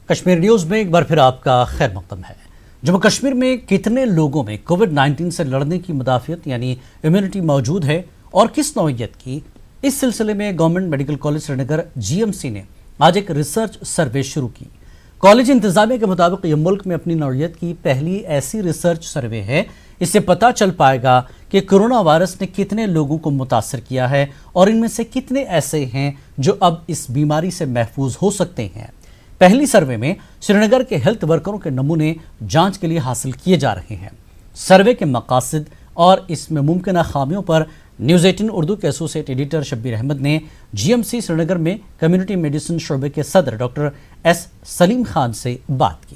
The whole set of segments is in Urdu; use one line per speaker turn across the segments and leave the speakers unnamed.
کشمیر نیوز میں ایک بار پھر آپ کا خیر مقدم ہے۔ جموں کشمیر میں کتنے لوگوں میں کووڈ-19 سے لڑنے کی مدافعت یعنی امیونٹی موجود ہے اور کس نوعیت کی؟ اس سلسلے میں گورنمنٹ میڈیکل کالج سری نگر GMC نے آج ایک ریسرچ سروے شروع کی۔ کالج انتظامیہ کے مطابق یہ ملک میں اپنی نوعیت کی پہلی ایسی ریسرچ سروے ہے۔ اس سے پتہ چل پائے گا کہ کرونا وائرس نے کتنے لوگوں کو متاثر کیا ہے اور ان میں سے کتنے ایسے ہیں جو اب اس بیماری سے محفوظ ہو سکتے ہیں۔ پہلی سروے میں سری نگر کے ہیلتھ ورکروں کے نمونے جانچ کے لیے حاصل کیے جا رہے ہیں۔ سروے کے مقاصد اور اس میں ممکنہ خامیوں پر نیوز 18 اردو کے ایسوسیٹ ایڈیٹر شبیر احمد نے GMC سری نگر میں کمیونٹی میڈیسن شعبے کے صدر ڈاکٹر S سلیم خان سے بات کی۔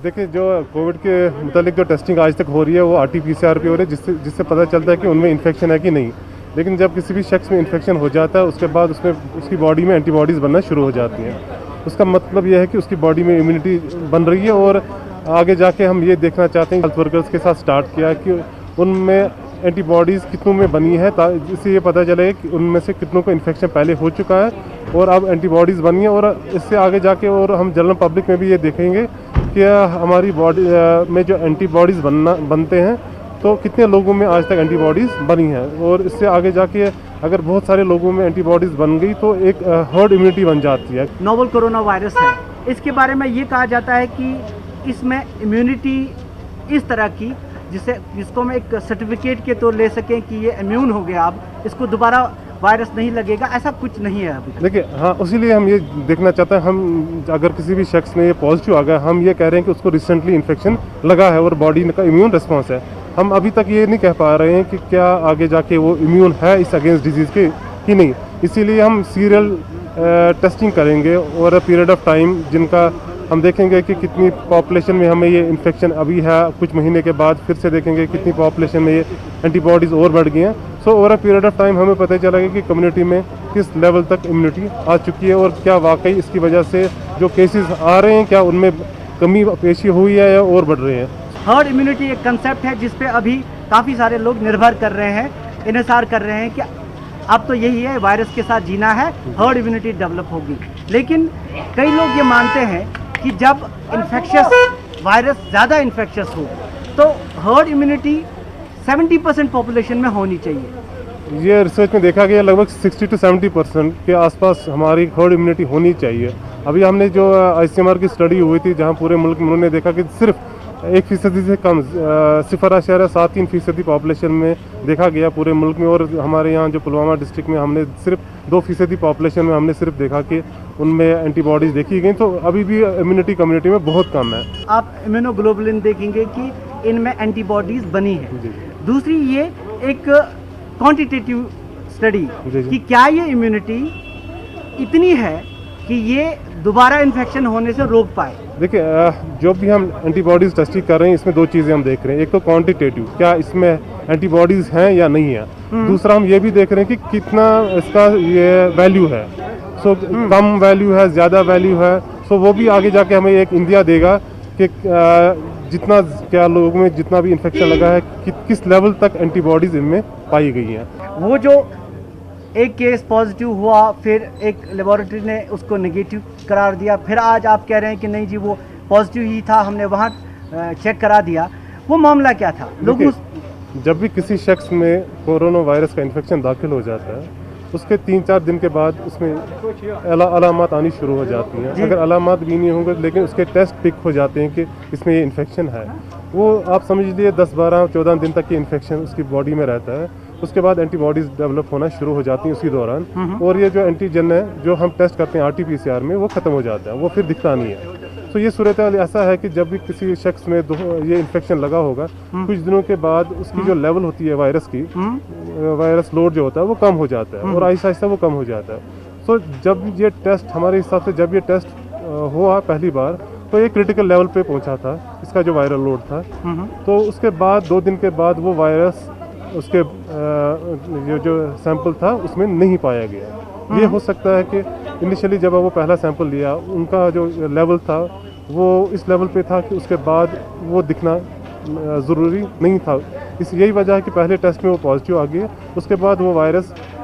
دیکھیں، جو کووڈ کے متعلق جو ٹیسٹنگ آج تک ہو رہی ہے وہ RT-PCR پہ ہو رہی ہے، جس سے پتہ چلتا ہے کہ ان میں انفیکشن ہے کہ نہیں۔ لیکن جب کسی بھی شخص میں انفیکشن ہو جاتا ہے اس کے بعد اس کی باڈی میں اینٹی باڈیز بننا شروع ہو جاتی ہیں۔ اس کا مطلب یہ ہے کہ اس کی باڈی میں امیونٹی بن رہی ہے، اور آگے جا کے ہم یہ دیکھنا چاہتے ہیں ہیلتھ ورکرز کے ساتھ سٹارٹ کیا کہ ان میں اینٹی باڈیز کتنوں میں بنی ہے، جس سے یہ پتہ چلے کہ ان میں سے کتنوں کو انفیکشن پہلے ہو چکا ہے اور اب اینٹی باڈیز بنی ہیں۔ اور اس سے آگے جا کے اور ہم جنرل پبلک میں بھی یہ دیکھیں گے کہ ہماری باڈی میں جو اینٹی باڈیز بنتے ہیں تو کتنے لوگوں میں آج تک اینٹی باڈیز بنی ہیں، اور اس سے آگے جا کے اگر بہت سارے لوگوں میں اینٹی باڈیز بن گئی تو ایک ہرڈ امیونٹی بن جاتی ہے۔
نوول کرونا وائرس ہے، اس کے بارے میں یہ کہا جاتا ہے کہ اس میں امیونٹی اس طرح کی جس کو ہم ایک سرٹیفکیٹ کے طور لے سکیں کہ یہ امیون ہو گیا، اب اس کو دوبارہ وائرس نہیں لگے گا، ایسا کچھ نہیں ہے ابھی۔
دیکھیں، ہاں، اسی لیے ہم یہ دیکھنا چاہتے ہیں، ہم اگر کسی بھی شخص میں یہ پازیٹیو آ گیا، ہم یہ کہہ رہے ہیں کہ اس کو ریسنٹلی انفیکشن لگا ہے اور باڈی کا امیون ریسپانس ہے۔ ہم ابھی تک یہ نہیں کہہ پا رہے ہیں کہ کیا آگے جا کے وہ امیون ہے اس اگینسٹ ڈیزیز کے کہ نہیں۔ اسی لیے ہم سیریل ٹیسٹنگ کریں گے اور پیریڈ آف ٹائم جن کا ہم دیکھیں گے کہ کتنی پاپولیشن میں ہمیں یہ انفیکشن ابھی ہے، کچھ مہینے کے بعد پھر سے دیکھیں گے کتنی پاپولیشن میں یہ اینٹی باڈیز اور بڑھ گئی ہیں۔ So over a period of time ہمیں پتہ چلے گا کہ کمیونٹی میں کس لیول تک امیونٹی آ چکی ہے اور کیا واقعی اس کی وجہ سے جو کیسز آ رہے ہیں کیا ان میں کمی پیشی ہوئی ہے یا اور بڑھ رہے ہیں۔
ہرڈ امیونٹی ایک کنسیپٹ ہے جس پہ ابھی کافی سارے لوگ نربھر کر رہے ہیں، انحصار کر رہے ہیں کہ اب تو یہی ہے، وائرس کے ساتھ جینا ہے، ہرڈ امیونٹی ڈیولپ ہوگی۔ لیکن کئی لوگ یہ مانتے ہیں کہ جب انفیکشس وائرس زیادہ انفیکشس ہو تو ہرڈ امیونٹی 70% پاپولیشن میں ہونی چاہیے۔
یہ ریسرچ میں دیکھا گیا لگ بھگ 60 سے 70% کے آس پاس ہماری ہرڈ امیونٹی ہونی چاہیے۔ ابھی ہم نے جو ICMR کی اسٹڈی ہوئی تھی جہاں پورے ملک میں انہوں نے دیکھا کہ صرف 1% سے کم 0.73% پاپولیشن میں دیکھا گیا پورے ملک میں، اور ہمارے یہاں جو پلوامہ ڈسٹرکٹ میں ہم نے صرف 2% پاپولیشن میں ہم نے صرف دیکھا کہ ان میں اینٹی باڈیز دیکھی گئیں، تو ابھی بھی امیونٹی کمیونٹی میں بہت کم ہے۔
آپ امیونو گلوبولن دیکھیں گے کہ ان میں اینٹی باڈیز بنی ہے۔ دوسری یہ ایک کوانٹیٹیو اسٹڈی کہ کیا یہ امیونٹی اتنی ہے کہ یہ دوبارہ انفیکشن ہونے سے روک پائے۔
دیکھیں، جو بھی ہم اینٹی باڈیز ٹیسٹنگ کر رہے ہیں اس میں دو چیزیں ہم دیکھ رہے ہیں، ایک تو کوانٹیٹیو کیا اس میں اینٹی باڈیز ہیں یا نہیں ہے، دوسرا ہم یہ بھی دیکھ رہے ہیں کہ کتنا اس کا یہ ویلیو ہے، سو کم ویلیو ہے، زیادہ ویلیو ہے، سو وہ بھی آگے جا کے ہمیں ایک اندیا دے گا کہ جتنا کیا لوگوں میں جتنا بھی انفیکشن لگا ہے کس لیول تک اینٹی باڈیز ان میں پائی گئی ہیں۔
وہ جو ایک کیس پازیٹیو ہوا پھر ایک لیبارٹری نے اس کو نگیٹو قرار دیا، پھر آج آپ کہہ رہے ہیں کہ نہیں جی وہ پازیٹیو ہی تھا، ہم نے وہاں چیک کرا دیا، وہ معاملہ کیا تھا؟ لوگوں
جب بھی کسی شخص میں کورونا وائرس کا انفیکشن داخل ہو جاتا ہے اس کے 3-4 دن کے بعد اس میں علامات آنی شروع ہو جاتی ہیں۔ اگر علامات بھی نہیں ہوں گے لیکن اس کے ٹیسٹ پک ہو جاتے ہیں کہ اس میں یہ انفیکشن ہے، وہ آپ سمجھ لیے 10-12-14 دن تک یہ انفیکشن اس کی باڈی میں رہتا ہے۔ اس کے بعد اینٹی باڈیز ڈیولپ ہونا شروع ہو جاتی ہیں اسی دوران، اور یہ جو اینٹیجن ہے جو ہم ٹیسٹ کرتے ہیں RT-PCR میں وہ ختم ہو جاتا ہے، وہ پھر دکھتا نہیں ہے۔ تو یہ صورتحال ایسا ہے کہ جب بھی کسی شخص میں یہ انفیکشن لگا ہوگا کچھ دنوں کے بعد اس کی جو لیول ہوتی ہے وائرس کی، وائرس لوڈ جو ہوتا ہے وہ کم ہو جاتا ہے اور آہستہ آہستہ وہ کم ہو جاتا ہے۔ سو جب یہ ٹیسٹ ہمارے حساب سے جب یہ ٹیسٹ ہوا پہلی بار تو یہ کرٹیکل لیول پہ پہنچا تھا اس کا جو وائرل لوڈ تھا، تو اس کے بعد 2 دن کے بعد وہ وائرس اس کے جو سیمپل تھا اس میں نہیں پایا گیا۔ یہ ہو سکتا ہے کہ انیشلی جب وہ پہلا سیمپل لیا ان کا جو لیول تھا وہ اس لیول پہ تھا کہ اس کے بعد وہ دکھنا ضروری نہیں تھا، یہی وجہ ہے کہ پہلے ٹیسٹ میں وہ پازیٹیو آ گیا، اس کے بعد وہ وائرس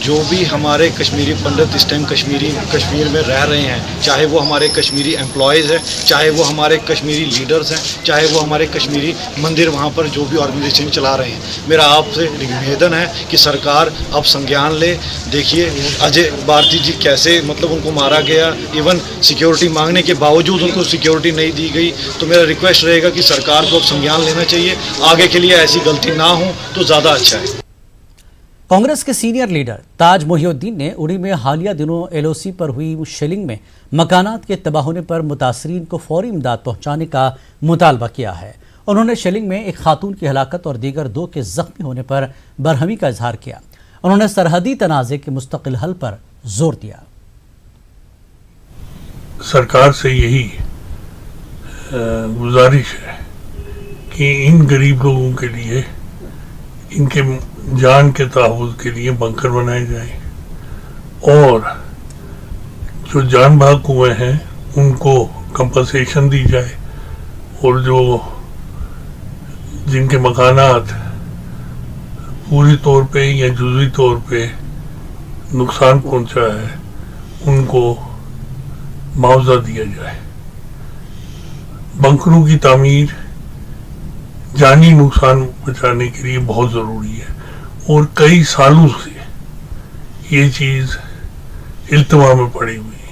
جو بھی ہمارے کشمیری پنڈت اس ٹائم کشمیر میں رہ رہے ہیں، چاہے وہ ہمارے کشمیری امپلائیز ہیں، چاہے وہ ہمارے کشمیری لیڈرز ہیں، چاہے وہ ہمارے کشمیری مندر وہاں پر جو بھی آرگنائزیشن چلا رہے ہیں، میرا آپ سے نویدن ہے کہ سرکار اب سنجان لے. دیکھیے اجے بھارتی جی کیسے ان کو مارا گیا، ایون سیکیورٹی مانگنے کے باوجود ان کو سیکیورٹی نہیں دی گئی. تو میرا ریکویسٹ رہے گا کہ سرکار کو اب سنجان لینا چاہیے، آگے کے لیے ایسی غلطی نہ ہو تو زیادہ اچھا ہے.
کانگریس کے سینئر لیڈر تاج محی الدین نے اڑی میں حالیہ دنوں LOC پر ہوئی شیلنگ میں مکانات کے تباہ ہونے پر متاثرین کو فوری امداد پہنچانے کا مطالبہ کیا ہے. انہوں نے شیلنگ میں ایک خاتون کی ہلاکت اور دیگر 2 کے زخمی ہونے پر برہمی کا اظہار کیا. انہوں نے سرحدی تنازع کے مستقل حل پر زور دیا.
سرکار سے یہی گزارش ہے کہ ان غریب لوگوں کے لیے ان کے جان کے تحفظ کے لیے بنکر بنائے جائیں اور جو جان بحق ہوئے ہیں ان کو کمپنسیشن دی جائے اور جن کے مکانات پوری طور پہ یا جزوی طور پہ نقصان پہنچا ہے ان کو معاوضہ دیا جائے. بنکروں کی تعمیر جانی نقصان بچانے کے لیے بہت ضروری ہے اور کئی سالوں سے یہ چیز التوا میں پڑی ہوئی ہے.